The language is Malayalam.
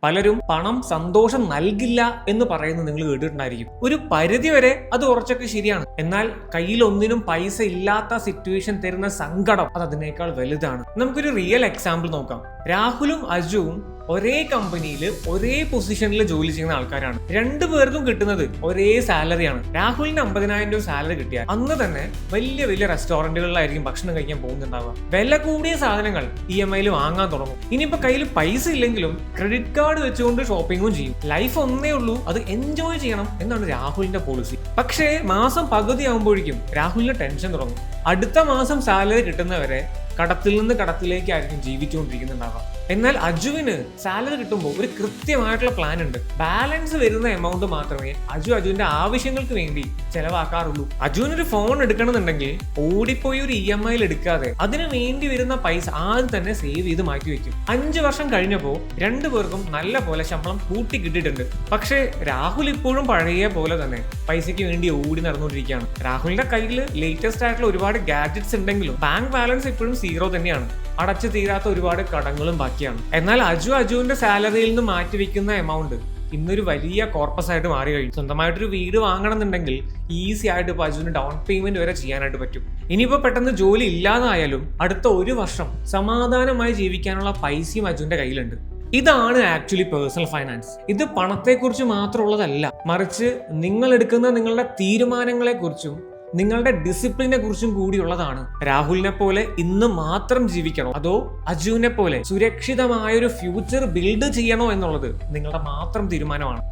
പലരും പണം സന്തോഷം നൽകില്ല എന്ന് പറയുന്നത് നിങ്ങൾ കേട്ടിട്ടുണ്ടായിരിക്കും. ഒരു പരിധി വരെ അത് കുറച്ചൊക്കെ ശരിയാണ്. എന്നാൽ കയ്യിൽ ഒന്നിനും പൈസ ഇല്ലാത്ത സിറ്റുവേഷൻ തരുന്ന സങ്കടം അത് അതിനേക്കാൾ വലുതാണ്. നമുക്കൊരു റിയൽ എക്സാമ്പിൾ നോക്കാം. രാഹുലും അജുവും ഒരേ കമ്പനിയിൽ ഒരേ പൊസിഷനിൽ ജോലി ചെയ്യുന്ന ആൾക്കാരാണ്. രണ്ടുപേർക്കും കിട്ടുന്നത് ഒരേ സാലറിയാണ്. രാഹുലിന് 50,000 രൂപ സാലറി കിട്ടിയാൽ അന്ന് തന്നെ വലിയ വലിയ റെസ്റ്റോറന്റുകളിലായിരിക്കും ഭക്ഷണം കഴിക്കാൻ പോകുന്നുണ്ടാവുക. വില കൂടിയ സാധനങ്ങൾ EMI വാങ്ങാൻ തുടങ്ങും. ഇനിയിപ്പോ കയ്യിൽ പൈസ ഇല്ലെങ്കിലും ക്രെഡിറ്റ് കാർഡ് വെച്ചുകൊണ്ട് ഷോപ്പിംഗും ചെയ്യും. ലൈഫ് ഒന്നേ ഉള്ളൂ, അത് എൻജോയ് ചെയ്യണം എന്നാണ് രാഹുലിന്റെ പോളിസി. പക്ഷേ മാസം പകുതി ആകുമ്പോഴേക്കും രാഹുലിന് ടെൻഷൻ തുടങ്ങും. അടുത്ത മാസം സാലറി കിട്ടുന്നവരെ കടത്തിൽ നിന്ന് കടത്തിലേക്കായിരിക്കും ജീവിച്ചുകൊണ്ടിരിക്കുന്നുണ്ടാവുക. എന്നാൽ അജുവിന് സാലറി കിട്ടുമ്പോൾ ഒരു കൃത്യമായിട്ടുള്ള പ്ലാൻ ഉണ്ട്. ബാലൻസ് വരുന്ന എമൗണ്ട് മാത്രമേ അജുവിന്റെ ആവശ്യങ്ങൾക്ക് വേണ്ടി ചെലവാക്കാറുള്ളൂ. അജുവിനൊരു ഫോൺ എടുക്കണമെന്നുണ്ടെങ്കിൽ ഓടിപ്പോയി ഒരു EMI എടുക്കാതെ അതിന് വേണ്ടി വരുന്ന പൈസ ആദ്യം തന്നെ സേവ് ചെയ്ത് മാറ്റി വെക്കും. 5 വർഷം കഴിഞ്ഞപ്പോൾ രണ്ടുപേർക്കും നല്ല പോലെ ശമ്പളം കൂട്ടി കിട്ടിയിട്ടുണ്ട്. പക്ഷേ രാഹുൽ ഇപ്പോഴും പഴയ പോലെ തന്നെ പൈസയ്ക്ക് വേണ്ടി ഓടി നടന്നുകൊണ്ടിരിക്കുകയാണ്. രാഹുലിന്റെ കയ്യിൽ ലേറ്റസ്റ്റ് ആയിട്ടുള്ള ഒരുപാട് ഗാഡ്ജറ്റ്സ് ഉണ്ടെങ്കിലും ബാങ്ക് ബാലൻസ് ഇപ്പോഴും 0 തന്നെയാണ്. അടച്ചു തീരാത്ത ഒരുപാട് കടങ്ങളും ബാക്കിയാണ്. എന്നാൽ അജുവിന്റെ സാലറിയിൽ നിന്ന് മാറ്റിവെക്കുന്ന എമൗണ്ട് ഇന്നൊരു വലിയ കോർപ്പസ് ആയിട്ട് മാറി കഴിഞ്ഞു. സ്വന്തമായിട്ടൊരു വീട് വാങ്ങണമെന്നുണ്ടെങ്കിൽ ഈസി ആയിട്ട് ഇപ്പോൾ അജുവിന് ഡൗൺ പേയ്മെന്റ് വരെ ചെയ്യാനായിട്ട് പറ്റും. ഇനിയിപ്പോൾ പെട്ടെന്ന് ജോലി ഇല്ലാതായാലും അടുത്ത 1 വർഷം സമാധാനമായി ജീവിക്കാനുള്ള പൈസയും അജുവിന്റെ കയ്യിലുണ്ട്. ഇതാണ് ആക്ച്വലി പേഴ്സണൽ ഫൈനാൻസ്. ഇത് പണത്തെക്കുറിച്ച് മാത്രമുള്ളതല്ല, മറിച്ച് നിങ്ങൾ എടുക്കുന്ന നിങ്ങളുടെ തീരുമാനങ്ങളെ കുറിച്ചും നിങ്ങളുടെ ഡിസിപ്ലിനെ കുറിച്ചും കൂടിയുള്ളതാണ്. രാഹുലിനെ പോലെ ഇന്ന് മാത്രം ജീവിക്കണോ അതോ അജുവിനെ പോലെ സുരക്ഷിതമായൊരു ഫ്യൂച്ചർ ബിൽഡ് ചെയ്യണോ എന്നുള്ളത് നിങ്ങളുടെ മാത്രം തീരുമാനമാണ്.